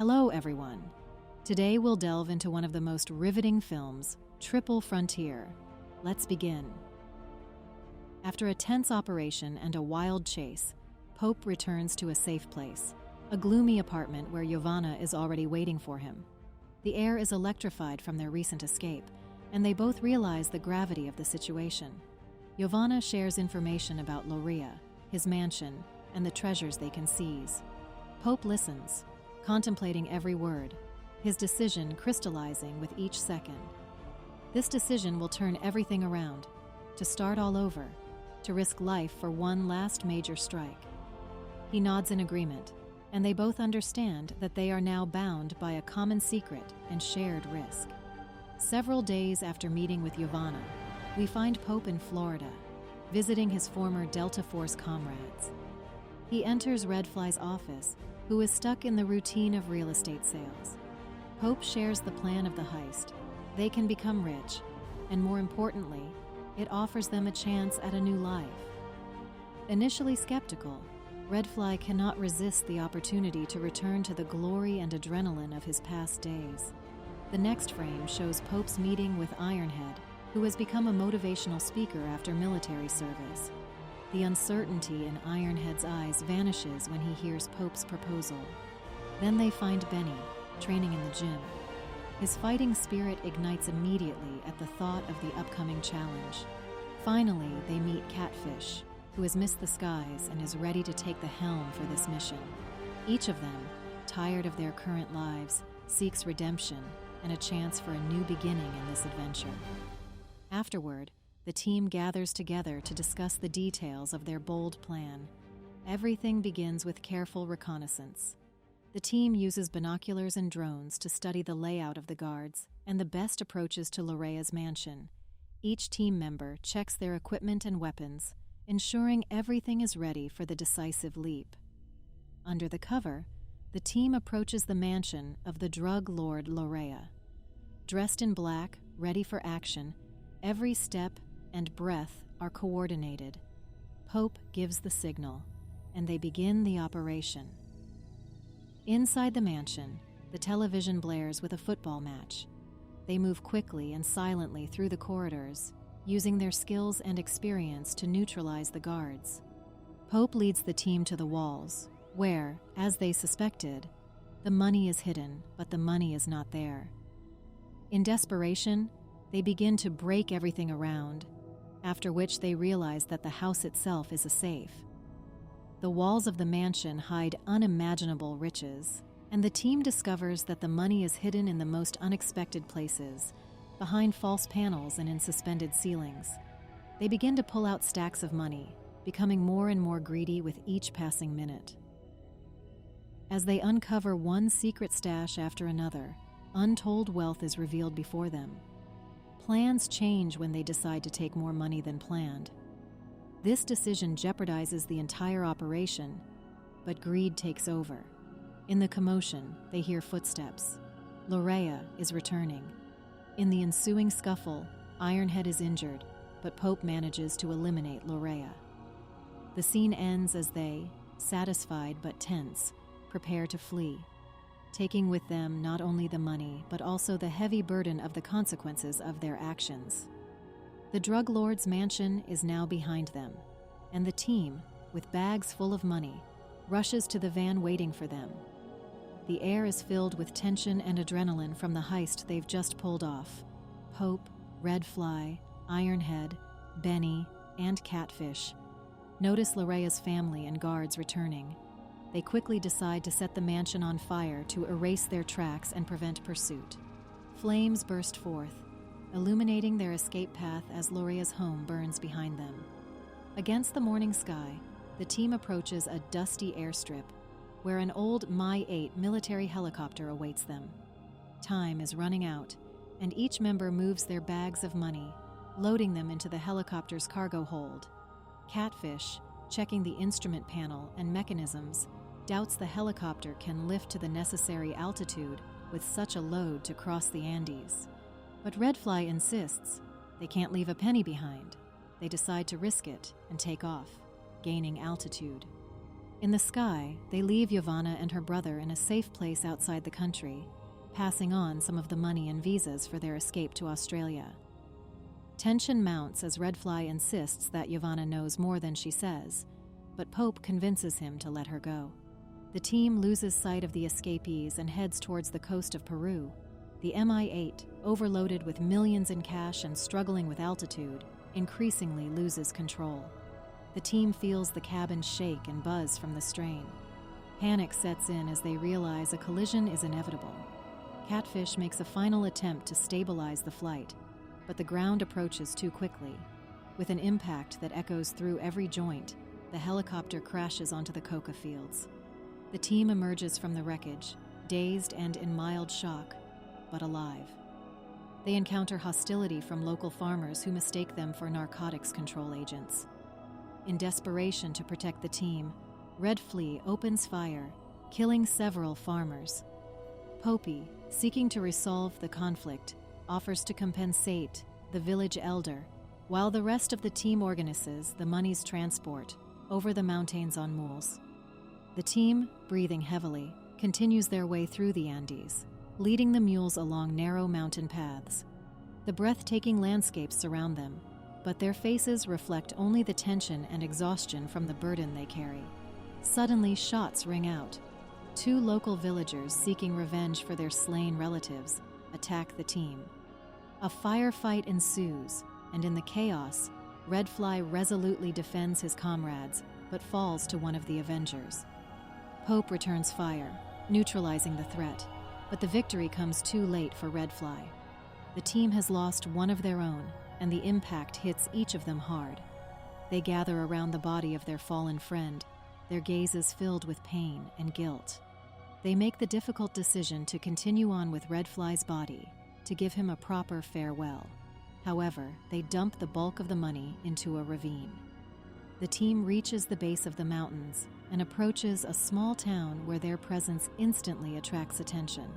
Hello, everyone. Today we'll delve into one of the most riveting films, Triple Frontier. Let's begin. After a tense operation and a wild chase, Pope returns to a safe place, a gloomy apartment where Giovanna is already waiting for him. The air is electrified from their recent escape, and they both realize the gravity of the situation. Giovanna shares information about Lorea, his mansion, and the treasures they can seize. Pope listens, contemplating every word, his decision crystallizing with each second. This decision will turn everything around, to start all over, to risk life for one last major strike. He nods in agreement, and they both understand that they are now bound by a common secret and shared risk. Several days after meeting with Giovanna, we find Pope in Florida, visiting his former Delta Force comrades. He enters Redfly's office, who is stuck in the routine of real estate sales. Pope shares the plan of the heist. They can become rich, and more importantly, it offers them a chance at a new life. Initially skeptical, Redfly cannot resist the opportunity to return to the glory and adrenaline of his past days. The next frame shows Pope's meeting with Ironhead, who has become a motivational speaker after military service. The uncertainty in Ironhead's eyes vanishes when he hears Pope's proposal. Then they find Benny, training in the gym. His fighting spirit ignites immediately at the thought of the upcoming challenge. Finally, they meet Catfish, who has missed the skies and is ready to take the helm for this mission. Each of them, tired of their current lives, seeks redemption and a chance for a new beginning in this adventure. Afterward, the team gathers together to discuss the details of their bold plan. Everything begins with careful reconnaissance. The team uses binoculars and drones to study the layout of the guards and the best approaches to Lorea's mansion. Each team member checks their equipment and weapons, ensuring everything is ready for the decisive leap. Under the cover, the team approaches the mansion of the drug lord Lorea. Dressed in black, ready for action, every step and breath are coordinated. Pope gives the signal, and they begin the operation. Inside the mansion, the television blares with a football match. They move quickly and silently through the corridors, using their skills and experience to neutralize the guards. Pope leads the team to the walls, where, as they suspected, the money is hidden, but the money is not there. In desperation, they begin to break everything around, after which they realize that the house itself is a safe. The walls of the mansion hide unimaginable riches, and the team discovers that the money is hidden in the most unexpected places, behind false panels and in suspended ceilings. They begin to pull out stacks of money, becoming more and more greedy with each passing minute. As they uncover one secret stash after another, untold wealth is revealed before them. Plans change when they decide to take more money than planned. This decision jeopardizes the entire operation, but greed takes over. In the commotion, they hear footsteps. Lorea is returning. In the ensuing scuffle, Ironhead is injured, but Pope manages to eliminate Lorea. The scene ends as they, satisfied but tense, prepare to flee, taking with them not only the money, but also the heavy burden of the consequences of their actions. The drug lord's mansion is now behind them, and the team, with bags full of money, rushes to the van waiting for them. The air is filled with tension and adrenaline from the heist they've just pulled off. Pope, Redfly, Ironhead, Benny, and Catfish notice Lorea's family and guards returning. They quickly decide to set the mansion on fire to erase their tracks and prevent pursuit. Flames burst forth, illuminating their escape path as Lorea's home burns behind them. Against the morning sky, the team approaches a dusty airstrip where an old Mi-8 military helicopter awaits them. Time is running out, and each member moves their bags of money, loading them into the helicopter's cargo hold. Catfish, checking the instrument panel and mechanisms, doubts the helicopter can lift to the necessary altitude with such a load to cross the Andes. But Redfly insists they can't leave a penny behind. They decide to risk it and take off, gaining altitude. In the sky, they leave Yavanna and her brother in a safe place outside the country, passing on some of the money and visas for their escape to Australia. Tension mounts as Redfly insists that Yavanna knows more than she says, but Pope convinces him to let her go. The team loses sight of the escapees and heads towards the coast of Peru. The Mi-8, overloaded with millions in cash and struggling with altitude, increasingly loses control. The team feels the cabin shake and buzz from the strain. Panic sets in as they realize a collision is inevitable. Catfish makes a final attempt to stabilize the flight, but the ground approaches too quickly. With an impact that echoes through every joint, the helicopter crashes onto the coca fields. The team emerges from the wreckage, dazed and in mild shock, but alive. They encounter hostility from local farmers who mistake them for narcotics control agents. In desperation to protect the team, Red Flea opens fire, killing several farmers. Popey, seeking to resolve the conflict, offers to compensate the village elder, while the rest of the team organizes the money's transport over the mountains on mules. The team, breathing heavily, continues their way through the Andes, leading the mules along narrow mountain paths. The breathtaking landscapes surround them, but their faces reflect only the tension and exhaustion from the burden they carry. Suddenly, shots ring out. Two local villagers seeking revenge for their slain relatives attack the team. A firefight ensues, and in the chaos, Redfly resolutely defends his comrades, but falls to one of the Avengers. Pope returns fire, neutralizing the threat, but the victory comes too late for Redfly. The team has lost one of their own, and the impact hits each of them hard. They gather around the body of their fallen friend, their gazes filled with pain and guilt. They make the difficult decision to continue on with Redfly's body, to give him a proper farewell. However, they dump the bulk of the money into a ravine. The team reaches the base of the mountains and approaches a small town where their presence instantly attracts attention.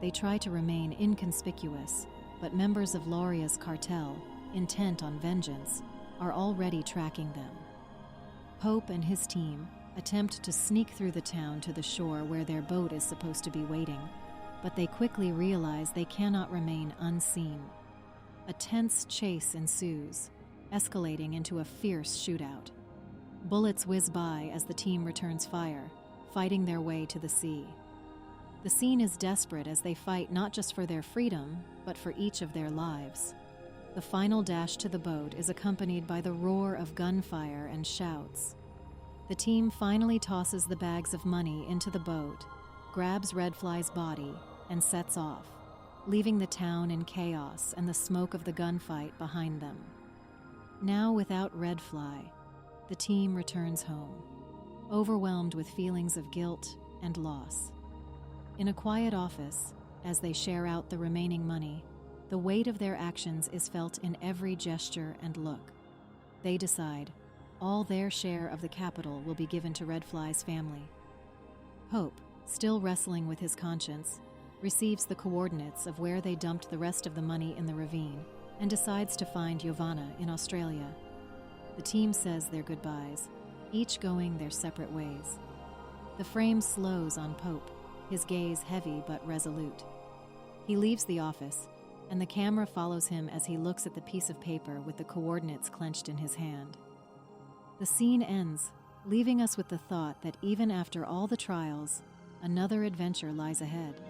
They try to remain inconspicuous, but members of Lauria's cartel, intent on vengeance, are already tracking them. Pope and his team attempt to sneak through the town to the shore where their boat is supposed to be waiting, but they quickly realize they cannot remain unseen. A tense chase ensues, escalating into a fierce shootout. Bullets whiz by as the team returns fire, fighting their way to the sea. The scene is desperate as they fight not just for their freedom, but for each of their lives. The final dash to the boat is accompanied by the roar of gunfire and shouts. The team finally tosses the bags of money into the boat, grabs Redfly's body, and sets off, leaving the town in chaos and the smoke of the gunfight behind them. Now without Redfly, the team returns home, overwhelmed with feelings of guilt and loss. In a quiet office, as they share out the remaining money, the weight of their actions is felt in every gesture and look. They decide all their share of the capital will be given to Redfly's family. Pope, still wrestling with his conscience, receives the coordinates of where they dumped the rest of the money in the ravine and decides to find Yavanna in Australia. The team says their goodbyes, each going their separate ways. The frame slows on Pope, his gaze heavy but resolute. He leaves the office, and the camera follows him as he looks at the piece of paper with the coordinates clenched in his hand. The scene ends, leaving us with the thought that even after all the trials, another adventure lies ahead.